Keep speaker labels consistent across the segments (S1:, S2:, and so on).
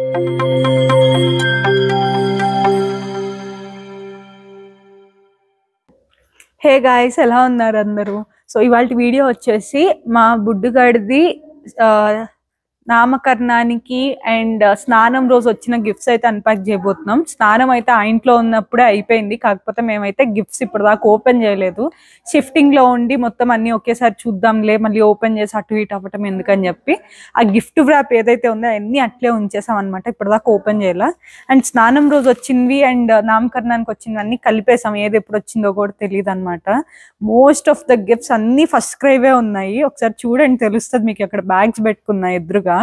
S1: Hey guys, ఎలా ఉన్నారు అందరూ? సో ఇవాళ వీడియో వచ్చేసి మా బుడ్డుగాడిది నామకరణానికి అండ్ స్నానం రోజు వచ్చిన గిఫ్ట్స్ అయితే అన్పాక్ చేయబోతున్నాం. స్నానం అయితే ఆ ఇంట్లో ఉన్నప్పుడే అయిపోయింది, కాకపోతే మేమైతే గిఫ్ట్స్ ఇప్పటిదాకా ఓపెన్ చేయలేదు. షిఫ్టింగ్ లో ఉండి మొత్తం అన్ని ఒకేసారి చూద్దాంలే, మళ్ళీ ఓపెన్ చేసి అటు ఇటు అవ్వటం ఎందుకని చెప్పి ఆ గిఫ్ట్ వ్రాప్ ఏదైతే ఉందో అన్ని అట్లే ఉంచేసాం అనమాట. ఇప్పటిదాకా ఓపెన్ చేయాల. అండ్ స్నానం రోజు వచ్చింది అండ్ నామకరణానికి వచ్చినవి అన్ని కలిపేసాం, ఏది ఎప్పుడు వచ్చిందో కూడా తెలియదు అనమాట. మోస్ట్ ఆఫ్ ద గిఫ్ట్స్ అన్ని ఫస్ట్ క్రైవే ఉన్నాయి, ఒకసారి చూడండి తెలుస్తుంది మీకు. అక్కడ బ్యాగ్స్ పెట్టుకున్నా ఎదురుగా.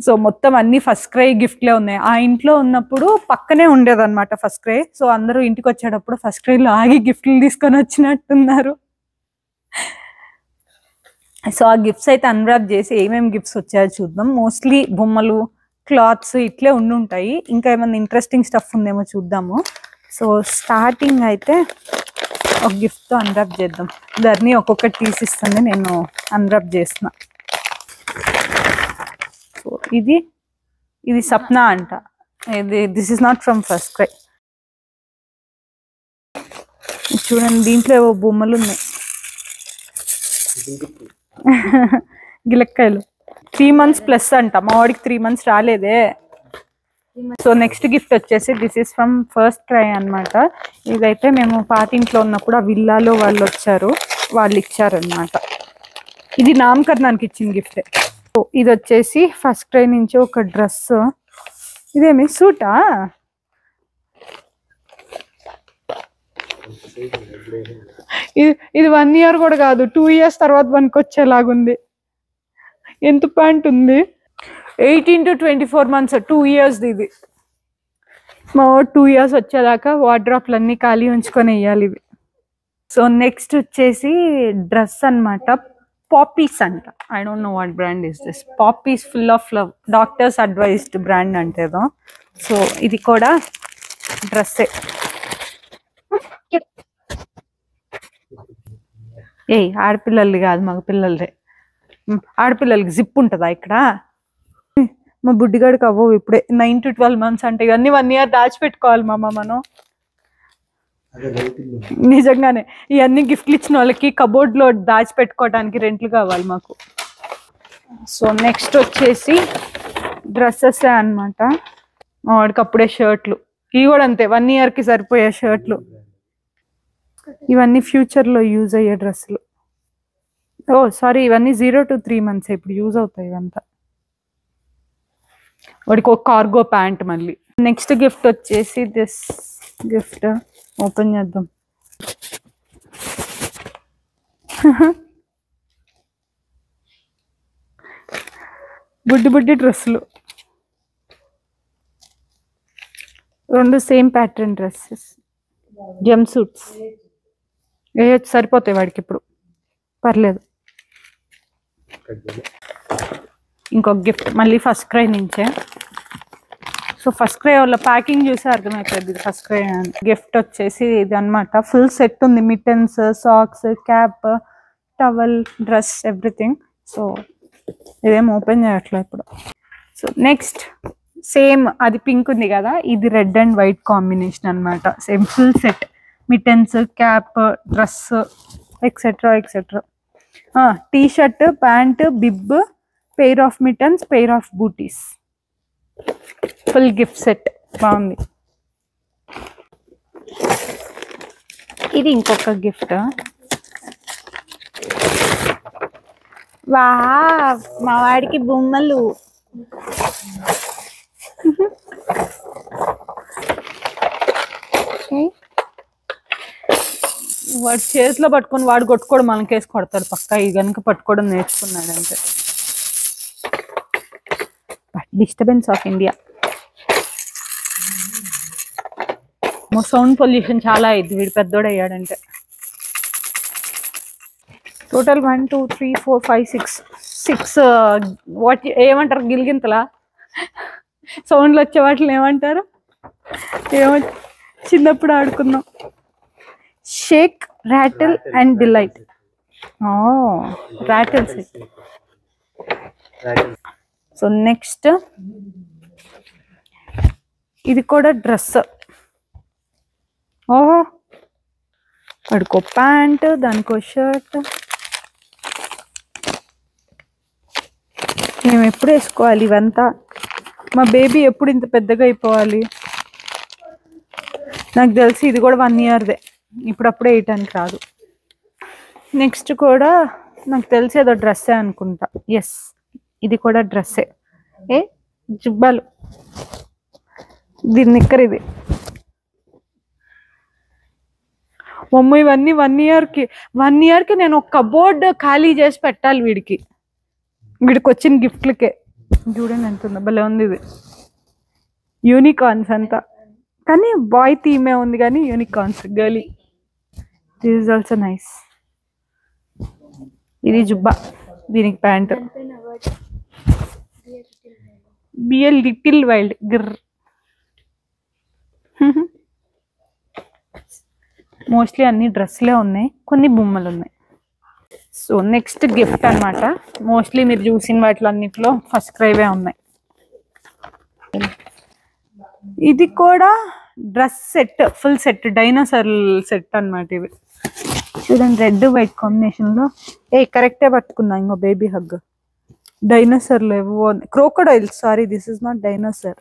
S1: సో మొత్తం అన్ని ఫస్ట్ క్రై గిఫ్ట్లే ఉన్నాయి. ఆ ఇంట్లో ఉన్నప్పుడు పక్కనే ఉండేదన్నమాట ఫస్ట్ క్రై. సో అందరూ ఇంటికి వచ్చేటప్పుడు ఫస్ట్ క్రైలో ఆగి గిఫ్ట్లు తీసుకొని వచ్చినట్టున్నారు. సో ఆ గిఫ్ట్స్ అయితే అన్రాప్ చేసి ఏమేమి గిఫ్ట్స్ వచ్చాయో చూద్దాం. మోస్ట్లీ బొమ్మలు, క్లాత్స్ ఇట్లే ఉండుంటాయి. ఇంకా ఏమైనా ఇంట్రెస్టింగ్ స్టఫ్ ఉందేమో చూద్దాము. సో స్టార్టింగ్ అయితే ఒక గిఫ్ట్తో అన్రాప్ చేద్దాం. దాన్ని ఒక్కొక్కటి తీసిస్తుంది, నేను అన్రాప్ చేస్తున్నా. సో ఇది సప్నా అంట. This is not from first cry. చూడండి, దీంట్లో ఏవో బొమ్మలు ఉన్నాయి. గిలక్కాయలు. 3 months ప్లస్ అంట. మా వాడికి 3 months రాలేదే. సో నెక్స్ట్ గిఫ్ట్ వచ్చేసి this is from first cry అనమాట. ఇదైతే మేము పాతింట్లో ఉన్నప్పుడు ఆ విల్లాలో వాళ్ళు వచ్చారు, వాళ్ళు ఇచ్చారనమాట. ఇది నామకరణానికి ఇచ్చిన గిఫ్టే. ఇది వచ్చేసి ఫస్ట్ క్రై నుంచి ఒక డ్రెస్. ఇదేమి సూటా? ఇది 1 year కూడా కాదు, 2 years తర్వాత పనికొచ్చేలాగుంది. ఎంత ప్యాంట్ ఉంది? 18 to 24 months, 2 years ఇది. మా 2 years వచ్చేదాకా వార్డ్రాప్లు అన్నీ ఖాళీ ఉంచుకొని వేయాలి ఇవి. సో నెక్స్ట్ వచ్చేసి డ్రెస్ అనమాట. పాపీస్ అంట. I don't know what brand is this. Poppies full of love, doctors advised brand అంటేదో. సో ఇది కూడా డ్రెస్సే. ఆడపిల్లలది కాదు, మగ పిల్లలదే. ఆడపిల్లలకి జిప్ ఉంటుందా ఇక్కడ? మా బుడ్డిగాడికి అవ్వవు ఇప్పుడే. 9 to 12 months అంటే ఇవన్నీ 1 year దాచిపెట్టుకోవాలి మనం. నిజంగానే ఇవన్నీ గిఫ్ట్లు ఇచ్చిన వాళ్ళకి కబోర్డ్ లో దాచిపెట్టుకోవడానికి రెంట్లు కావాలి మాకు. సో నెక్స్ట్ వచ్చేసి డ్రెస్సెస్ అనమాట. మా వాడికి అప్పుడే షర్ట్లు. ఇవి కూడా అంతే, 1 year కి సరిపోయే షర్ట్లు. ఇవన్నీ ఫ్యూచర్ లో యూజ్ అయ్యే డ్రెస్సులు. ఓ సారీ, ఇవన్నీ 0 to 3 months ఇప్పుడు యూజ్ అవుతాయి ఇవంతా. వాడికి ఒక కార్గో ప్యాంట్. మళ్ళీ నెక్స్ట్ గిఫ్ట్ వచ్చేసి దిస్ గిఫ్ట్ ఓపెన్ చేద్దాం. బుడ్డి డ్రెస్సులు, 2 same pattern dresses, jump suits. సరిపోతాయి వాడికి ఇప్పుడు, పర్లేదు. ఇంకొక గిఫ్ట్ మళ్ళీ ఫస్ట్ క్రై నుంచే. సో ఫస్ట్ క్రై వాళ్ళ ప్యాకింగ్ చూసి అర్థమైపోయింది ఇది ఫస్ట్ క్రై అని. గిఫ్ట్ వచ్చేసి ఇది అనమాట. ఫుల్ సెట్ ఉంది, mittens, socks, cap, towel, dress, everything. So ఇదేం ఓపెన్ చేయట్లేదు ఇప్పుడు. సో నెక్స్ట్ సేమ్, అది పింక్ ఉంది కదా, ఇది రెడ్ అండ్ వైట్ కాంబినేషన్ అనమాట. Same full set, mittens, cap, dress, etcetera etcetera. T shirt, pant, bib, pair of mittens, pair of booties. Full gift set, బాగుంది. ఇది ఇంకొక గిఫ్ట్. వా, మా వాడికి బొమ్మలు. వాడు చేతిలో పట్టుకొని వాడు కొట్టుకోవడం మనకేసి కొడతాడు పక్కా. ఈ కనుక పట్టుకోవడం నేర్చుకున్నాడు అంటే. Disturbance of India. Sound pollution చాలా అయింది వీడు పెద్దోడు అయ్యాడంటే. టోటల్ 1 2 3 4 5 6 వాట్ ఏమంటారు? గిలిగింతలా సౌండ్లు వచ్చే వాటిని ఏమంటారు? ఏమో చిన్నప్పుడు ఆడుకున్నాం. Shake, rattle and delight. Rattles. So next ఇది కూడా డ్రెస్. ఓహో, వాడికో ప్యాంట్, దానికో షర్ట్. మేము ఎప్పుడు వేసుకోవాలి ఇవంతా? మా బేబీ ఎప్పుడు ఇంత పెద్దగా అయిపోవాలి? నాకు తెలిసి ఇది కూడా 1 ఇయర్దే, ఇప్పుడప్పుడే వేయటానికి రాదు. నెక్స్ట్ కూడా నాకు తెలిసి ఏదో డ్రెస్సే అనుకుంటా. ఎస్, ఇది కూడా డ్రెస్సే. జుబ్బాలు, దీని నిక్కర్ ఇది. మమ్మీ ఇవన్నీ 1 ఇయర్కి నేను ఒక కబోర్డ్ ఖాళీ చేసి పెట్టాలి వీడికి వచ్చిన గిఫ్ట్లకే. చూడండి ఎంత ఉందో, భలే ఉంది ఇది. యూనికార్న్స్ అంతా, కానీ బాయ్ థీమే ఉంది కానీ unicorns girly. This is also nice. ఇది జుబ్బా, దీనికి pant. Be a little wild గ్ర. మోస్ట్లీ అన్ని డ్రెస్లే ఉన్నాయి, కొన్ని బొమ్మలు ఉన్నాయి. సో నెక్స్ట్ గిఫ్ట్ అనమాట. మోస్ట్లీ మీరు చూసిన వాటిలో అన్నిట్లో ఫస్ట్ క్రైవే ఉన్నాయి. ఇది కూడా dress set, full set, dinosaur set అనమాట ఇవి. చూడండి, రెడ్ వైట్ కాంబినేషన్లో. కరెక్టే పట్టుకున్నా. ఇంకో బేబీ హగ్. డైనోసార్లు ఏవో, crocodiles, sorry this is not dinosaur.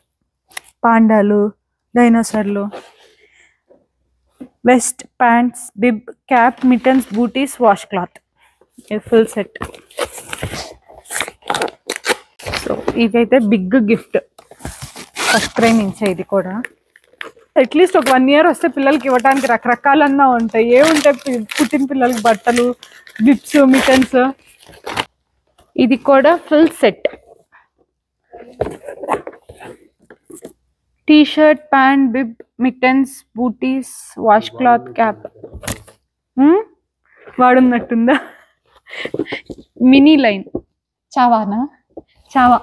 S1: పాండాలు, డైనోసార్లు. Vest, pants, bib, cap, mittens, booties, wash cloth, full set. So ఇదైతే బిగ్ గిఫ్ట్ ఫస్ట్ క్రై నుంచే. ఇది కూడా అట్లీస్ట్ ఒక 1 ఇయర్ వస్తే పిల్లలకి ఇవ్వడానికి రకరకాలన్నా ఉంటాయి. ఏముంటాయి పుట్టిన పిల్లలకి? బట్టలు, బిబ్స్, మిటన్స్. ఇది కూడా full set. T shirt, pant, bib, mittens, booties, wash cloth, cap. వాడున్నట్టుందా? Mini line. చావానా? చావా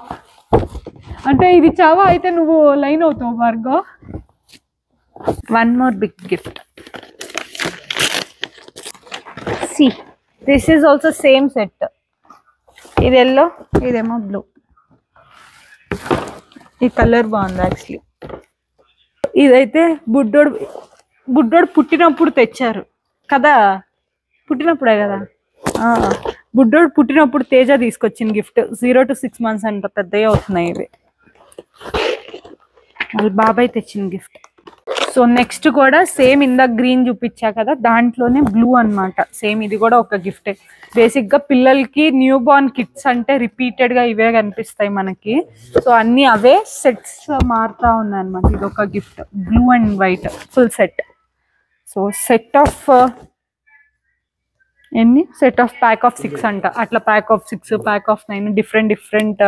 S1: అంటే ఇది చావా అయితే నువ్వు లైన్ అవుతావు Bhargav. 1 more big gift. See, this is also same set. ఇది ఎల్లో, ఇదేమో బ్లూ. ఈ కలర్ బాగుంది యాక్చువల్లీ. ఇదైతే బుడ్డోడు పుట్టినప్పుడు తెచ్చారు కదా, పుట్టినప్పుడే కదా. బుడ్డోడు పుట్టినప్పుడు తేజ తీసుకొచ్చిన గిఫ్ట్. 0 to 6 months అంట, పెద్దగా అవుతున్నాయి ఇవి. వాళ్ళ బాబాయ్ తెచ్చిన గిఫ్ట్. సో నెక్స్ట్ కూడా సేమ్ ఇందాక గ్రీన్ చూపించా కదా, దాంట్లోనే బ్లూ అనమాట. సేమ్ ఇది కూడా ఒక గిఫ్టే. బేసిక్గా పిల్లలకి న్యూ బార్న్ కిట్స్ అంటే రిపీటెడ్గా ఇవే కనిపిస్తాయి మనకి. సో అన్నీ అవే సెట్స్ మారుతూ ఉన్నాయి అనమాట. ఇది ఒక gift, blue and white full set. So set of ఎన్ని? సెట్ ఆఫ్ ప్యాక్ ఆఫ్ 6 అంట. అట్లా pack of 6, pack of 9 different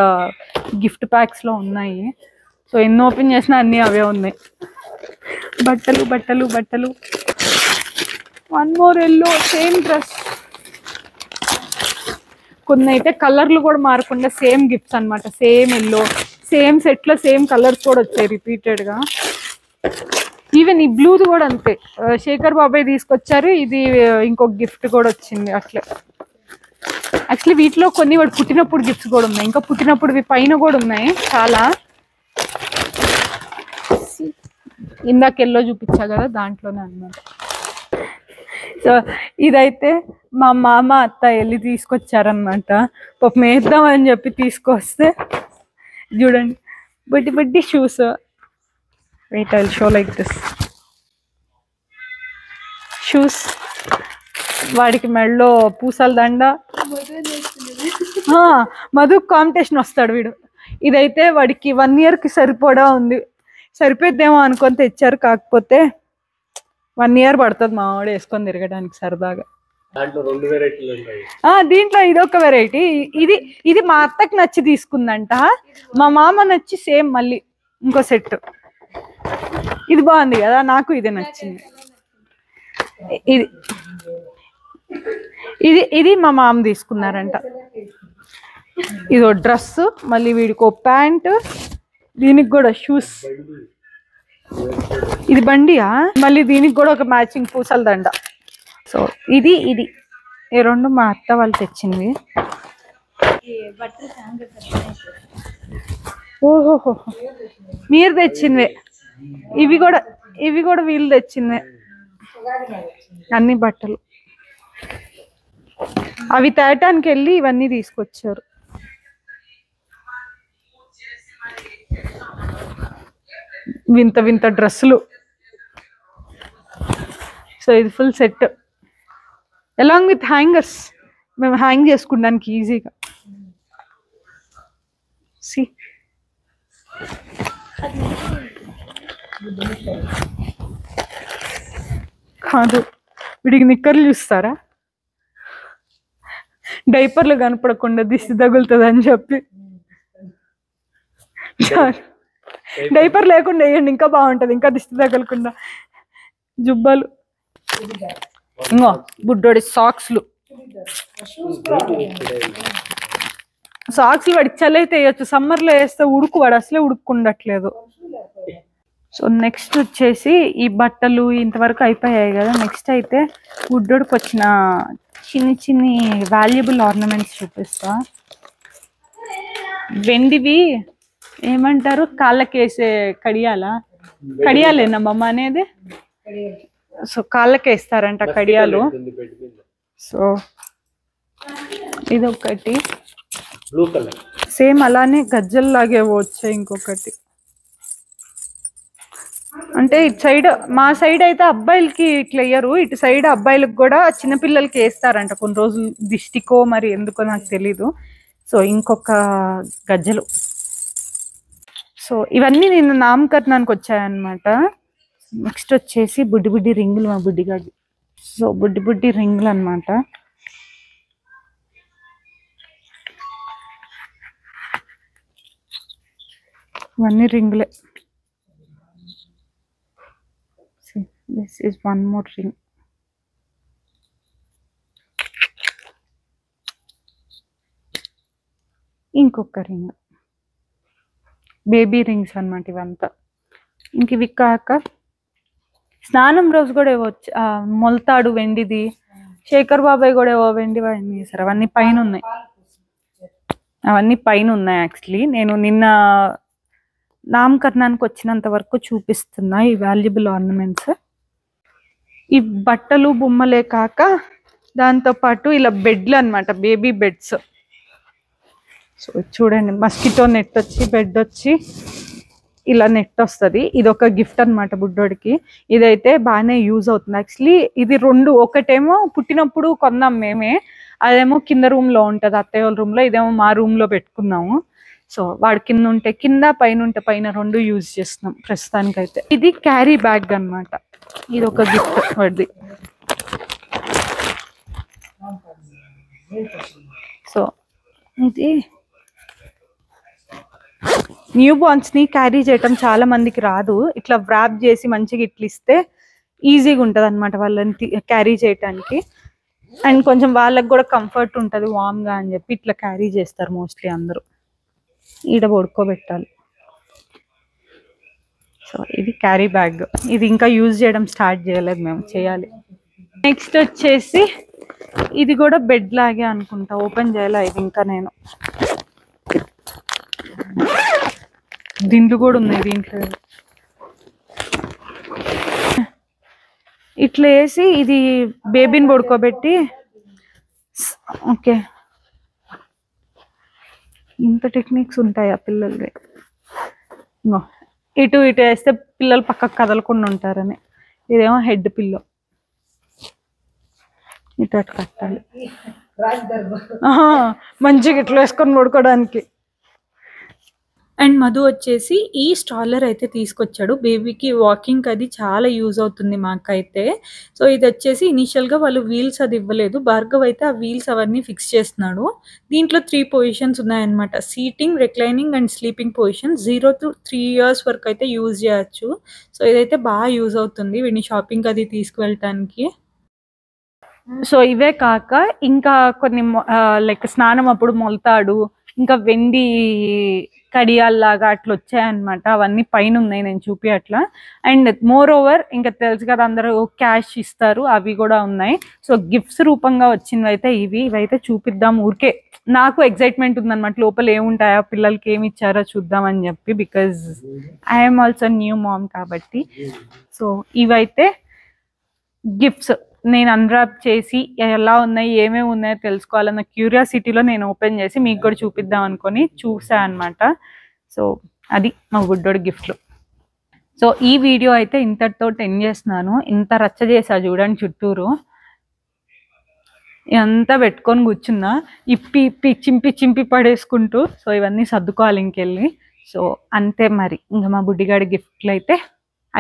S1: gift ప్యాక్స్లో ఉన్నాయి. సో ఎన్ని ఓపెన్ చేసినా అన్నీ అవే ఉన్నాయి. బట్టలు బట్టలు బట్టలు. 1 more ఎల్లో, సేమ్ డ్రెస్. కొన్ని అయితే కలర్లు కూడా మారకుండా సేమ్ గిఫ్ట్స్ అనమాట. సేమ్ ఎల్లో, సేమ్ సెట్లో సేమ్ కలర్స్ కూడా వచ్చాయి రిపీటెడ్గా. ఈవెన్ ఈ బ్లూది కూడా అంతే, శేఖర్ బాబాయ్ తీసుకొచ్చారు. ఇది ఇంకొక గిఫ్ట్ కూడా వచ్చింది అట్లే. యాక్చువల్లీ వీటిలో కొన్ని వాడు పుట్టినప్పుడు గిఫ్ట్స్ కూడా ఉన్నాయి, ఇంకా పుట్టినప్పుడు పైన కూడా ఉన్నాయి చాలా. ఇందాక ఎల్లో చూపించా కదా, దాంట్లోనే అన్నమాట. సో ఇదైతే మా మామ అత్త వెళ్ళి తీసుకొచ్చారనమాట. పాపం వేద్దామని చెప్పి తీసుకొస్తే చూడండి, బుడ్డి బుడ్డి shoes. Wait, I will show like this shoes. వాడికి మెడలో పూసల దండ. మధు కాంపిటీషన్ వస్తాడు వీడు. ఇదైతే వాడికి 1 ఇయర్కి సరిపోడా ఉంది. సరిపోద్దేమో అనుకొని తెచ్చారు, కాకపోతే 1 ఇయర్ పడుతుంది మా వాడు వేసుకొని తిరగడానికి సరదాగా. దీంట్లో ఇదొక వెరైటీ. ఇది మా అత్తకి నచ్చి తీసుకుందంట, మా మామ నచ్చి సేమ్ మళ్ళీ ఇంకో సెట్. ఇది బాగుంది కదా, నాకు ఇది నచ్చింది. ఇది మా మామ తీసుకున్నారంట. ఇదో డ్రెస్, మళ్ళీ వీడికో ప్యాంట్, దీనికి కూడా షూస్. ఇది బండియా? మళ్ళీ దీనికి కూడా ఒక మ్యాచింగ్ పూసల దండ. సో ఇది ఈ 2 మా అత్త వాళ్ళు తెచ్చినవి. ఓహోహో, మీరు తెచ్చినవే. ఇవి కూడా వీళ్ళు తెచ్చిందే అన్ని బట్టలు. అవి తేటానికి వెళ్ళి ఇవన్నీ తీసుకొచ్చారు. వింత వింత డ్రెస్సులు. సో ఇది full set along with hangers. మేము హ్యాంగ్ చేసుకుంటానికి ఈజీగా. సి కాదు, వీడికి నిక్కర్లు చూస్తారా? డైపర్లు కనపడకుండా దిష్టి తగులుతుంది అని చెప్పి డైపర్ లేకుండా వేయండి, ఇంకా బాగుంటది, ఇంకా దిష్టి తగలకుండా. జుబ్బాలు, ఇంకో బుడ్డోడి సాక్స్లు. సాక్స్లు వాడికి చల్లైతే వేయచ్చు, సమ్మర్లో వేస్తే ఉడుకు, వాడు అసలే ఉడుకుండట్లేదు. సో నెక్స్ట్ వచ్చేసి ఈ బట్టలు ఇంతవరకు అయిపోయాయి కదా. నెక్స్ట్ అయితే బుడ్డోడికి వచ్చిన చిన్ని చిన్ని వాల్యుబుల్ ఆర్నమెంట్స్ చూపిస్తా. వెండివి ఏమంటారు, కాళ్ళకేసే కడియాలేనా మమ్మ అనేది? సో కాళ్ళకేస్తారంట కడియాలు. సో ఇది ఒకటి, సేమ్ అలానే గజ్జల్లాగే వచ్చాయి. ఇంకొకటి అంటే ఇటు సైడ్, మా సైడ్ అయితే అబ్బాయిలకి ఇట్లా వేయరు, ఇటు సైడ్ అబ్బాయిలకు కూడా చిన్నపిల్లలకి వేస్తారంట కొన్ని రోజులు, దిష్టికో మరి ఎందుకో నాకు తెలీదు. సో ఇంకొక గజ్జలు. సో ఇవన్నీ నేను నామకరణానికి వచ్చాయన్నమాట. నెక్స్ట్ వచ్చేసి బుడ్డి బుడ్డి రింగులు మా బుడ్డిగాడి. సో బుడ్డి బుడ్డి రింగులు అనమాట. ఇవన్నీ రింగులే. This is one more ring. ఇంకొక రింగ్, బేబీ రింగ్స్ అన్నమాట ఇవంతా. ఇంక ఇవి కాక స్నానం రోజు కూడా ఇవ్వచ్చు మొలతాడు వెండిది. శేఖర్ బాబాయ్ కూడా ఏవో వెండి వాడిని చేశారు. అవన్నీ పైన ఉన్నాయి, యాక్చువల్లీ. నేను నిన్న నామకరణానికి వచ్చినంత వరకు చూపిస్తున్నా ఈ వాల్యుబుల్ ఆర్నమెంట్స్. ఈ బట్టలు బొమ్మలే కాక దాంతో పాటు ఇలా బెడ్లు అన్నమాట, బేబీ బెడ్స్. సో చూడండి, మస్కిటో నెట్ వచ్చి, బెడ్ వచ్చి ఇలా నెట్ వస్తుంది. ఇది ఒక గిఫ్ట్ అన్నమాట బుడ్డోడికి. ఇదైతే బాగానే యూజ్ అవుతుంది యాక్చువల్లీ. ఇది రెండు, ఒకటేమో పుట్టినప్పుడు కొన్నాం మేమే, అదేమో కింద రూమ్ లో ఉంటది అత్తయ్య వాళ్ళ రూమ్ లో, ఇదేమో మా రూమ్ లో పెట్టుకున్నాము. సో వాడు కింద ఉంటే కింద, పైన ఉంటే పైన, రెండు యూజ్ చేస్తున్నాం ప్రస్తుతానికైతే. ఇది క్యారీ బ్యాగ్ అన్నమాట. ఇది ఒక గిఫ్ట్ వాడిది. సో ఇది న్యూ బార్న్స్ ని క్యారీ చేయటం చాలా మందికి రాదు. ఇట్లా వ్రాప్ చేసి మంచిగా ఇట్లా ఇస్తే ఈజీగా ఉంటది అనమాట వాళ్ళని క్యారీ చేయటానికి. అండ్ కొంచెం వాళ్ళకి కూడా కంఫర్ట్ ఉంటుంది వామ్ గా అని చెప్పి ఇట్లా క్యారీ చేస్తారు మోస్ట్లీ అందరూ. ఈడ పడుకోబెట్టాలి. సో ఇది క్యారీ బ్యాగ్. ఇది ఇంకా యూజ్ చేయడం స్టార్ట్ చేయలేదు, మేము చేయాలి. నెక్స్ట్ వచ్చేసి ఇది కూడా బెడ్ లాగే అనుకుంటా, ఓపెన్ చేయాలి ఇది ఇంకా. నేను దిండ్లు కూడా ఉన్నాయి దీంట్లో. ఇట్లా వేసి ఇది బేబీని పడుకోబెట్టి, ఓకే ఇంత టెక్నిక్స్ ఉంటాయా పిల్లలకి. ఇటు ఇటు వేస్తే పిల్లలు పక్కకు కదలకుండా ఉంటారని. ఇదేమో హెడ్ పిల్లో, ఇటు అటు కట్టాలి మంచిగా ఇట్లా వేసుకొని పడుకోవడానికి. అండ్ మధు వచ్చేసి ఈ స్ట్రాలర్ అయితే తీసుకొచ్చాడు బేబీకి, వాకింగ్ అది చాలా యూజ్ అవుతుంది మాకైతే. సో ఇది వచ్చేసి ఇనిషియల్గా వాళ్ళు వీల్స్ అది ఇవ్వలేదు, భార్గవ్ అయితే ఆ వీల్స్ అవన్నీ ఫిక్స్ చేస్తున్నాడు. దీంట్లో 3 పొజిషన్స్ ఉన్నాయన్నమాట, seating, reclining and sleeping position. 0 to 3 years వరకు అయితే యూజ్ చేయొచ్చు. సో ఇదైతే బాగా యూజ్ అవుతుంది వీడిని షాపింగ్ అది తీసుకువెళ్ళటానికి. సో ఇవే కాక ఇంకా కొన్ని లైక్ స్నానం అప్పుడు మొలతాడు, ఇంకా వెండి కడియాల్లాగా అట్లా వచ్చాయన్నమాట. అవన్నీ పైన ఉన్నాయి, నేను చూపి అట్లా. అండ్ మోర్ ఓవర్ ఇంకా తెలుసు కదా అందరూ క్యాష్ ఇస్తారు, అవి కూడా ఉన్నాయి. సో గిఫ్ట్స్ రూపంగా వచ్చినవి అయితే ఇవైతే చూపిద్దాం ఊరికే. నాకు ఎక్సైట్మెంట్ ఉందన్నమాట, లోపల ఏముంటాయా, పిల్లలకి ఏమి ఇచ్చారో చూద్దామని చెప్పి, because I'm also new mom కాబట్టి. సో ఇవైతే గిఫ్ట్స్ నేను అన్రాప్ చేసి ఎలా ఉన్నాయి, ఏమేమి ఉన్నాయో తెలుసుకోవాలన్న క్యూరియాసిటీలో నేను ఓపెన్ చేసి మీకు కూడా చూపిద్దాం అనుకొని చూసా అనమాట. సో అది మా బుడ్డోడి గిఫ్ట్లు. సో ఈ వీడియో అయితే ఇంతటితో ఎండ్ చేస్తున్నాను. ఇంత రచ్చ చేసా చూడండి చుట్టూరు, ఎంత పెట్టుకొని కూర్చున్నా, ఇప్పి ఇప్పి చింపి పడేసుకుంటూ. సో ఇవన్నీ సర్దుకోవాలి ఇంకెళ్ళి. సో అంతే మరి, ఇంకా మా బుడ్డిగాడి గిఫ్ట్లు అయితే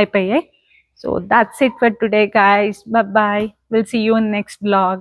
S1: అయిపోయాయి. So that's it for today guys. Bye bye. We'll see you in next vlog.